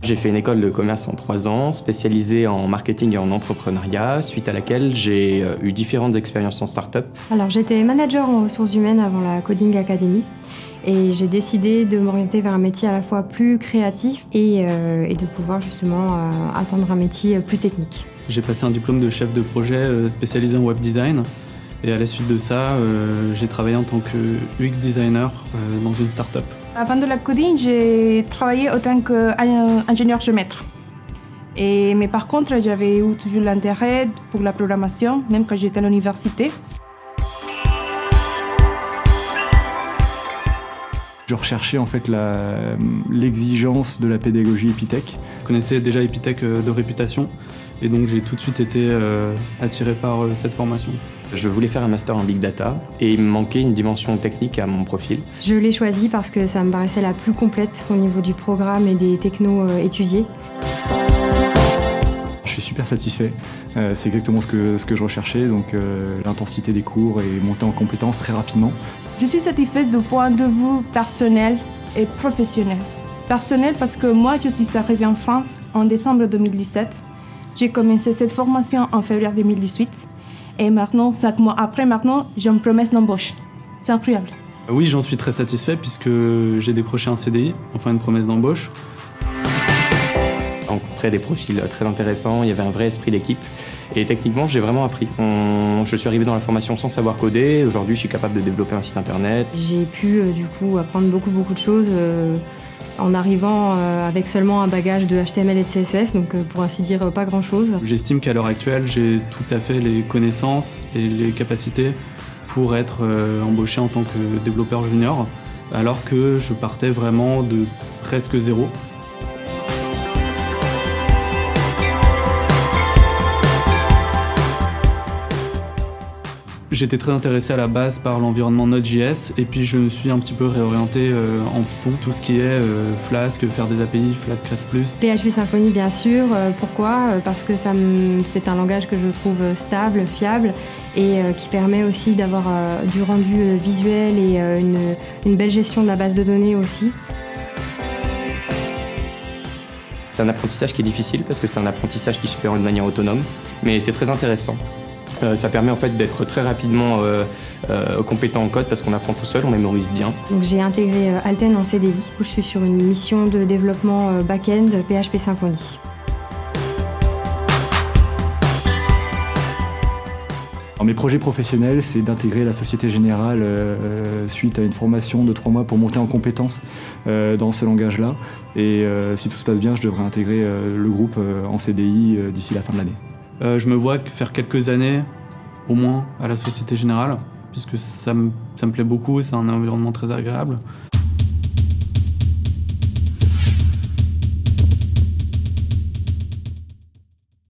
J'ai fait une école de commerce en 3 ans, spécialisée en marketing et en entrepreneuriat, suite à laquelle j'ai eu différentes expériences en start-up. Alors j'étais manager en ressources humaines avant la Coding Academy et j'ai décidé de m'orienter vers un métier à la fois plus créatif et de pouvoir justement atteindre un métier plus technique. J'ai passé un diplôme de chef de projet spécialisé en web design et à la suite de ça, j'ai travaillé en tant que UX designer dans une start-up. Avant de la coding, j'ai travaillé en tant qu'ingénieur géomètre. Mais par contre, j'avais eu toujours l'intérêt pour la programmation, même quand j'étais à l'université. Je recherchais en fait l'exigence de la pédagogie Epitech. Je connaissais déjà Epitech de réputation et donc j'ai tout de suite été attiré par cette formation. Je voulais faire un master en Big Data et il me manquait une dimension technique à mon profil. Je l'ai choisi parce que ça me paraissait la plus complète au niveau du programme et des technos étudiés. Je suis super satisfait, c'est exactement ce que je recherchais, donc l'intensité des cours et monter en compétences très rapidement. Je suis satisfaite du point de vue personnel et professionnel. Personnel parce que moi, je suis arrivée en France en décembre 2017. J'ai commencé cette formation en février 2018. Et maintenant, 5 mois après, j'ai une promesse d'embauche. C'est incroyable. Oui, j'en suis très satisfait puisque j'ai décroché un CDI, enfin une promesse d'embauche. J'ai rencontré des profils très intéressants, il y avait un vrai esprit d'équipe. Et techniquement, j'ai vraiment appris. Je suis arrivé dans la formation sans savoir coder. Aujourd'hui, je suis capable de développer un site internet. J'ai pu du coup apprendre beaucoup de choses en arrivant avec seulement un bagage de HTML et de CSS, donc pour ainsi dire pas grand-chose. J'estime qu'à l'heure actuelle, j'ai tout à fait les connaissances et les capacités pour être embauché en tant que développeur junior, alors que je partais vraiment de presque zéro. J'étais très intéressé à la base par l'environnement Node.js et puis je me suis un petit peu réorienté en Python, tout ce qui est Flask, faire des API, Flask REST+. PHP Symfony bien sûr, pourquoi ? Parce que c'est un langage que je trouve stable, fiable et qui permet aussi d'avoir du rendu visuel et une belle gestion de la base de données aussi. C'est un apprentissage qui est difficile parce que c'est un apprentissage qui se fait de manière autonome, mais c'est très intéressant. Ça permet en fait d'être très rapidement compétent en code parce qu'on apprend tout seul, on mémorise bien. Donc j'ai intégré Alten en CDI, où je suis sur une mission de développement back-end PHP Symfony. Alors, mes projets professionnels, c'est d'intégrer la Société Générale suite à une formation de 3 mois pour monter en compétences dans ce langage-là. Et si tout se passe bien, je devrais intégrer le groupe en CDI d'ici la fin de l'année. Je me vois faire quelques années, au moins, à la Société Générale, puisque ça me plaît beaucoup, c'est un environnement très agréable.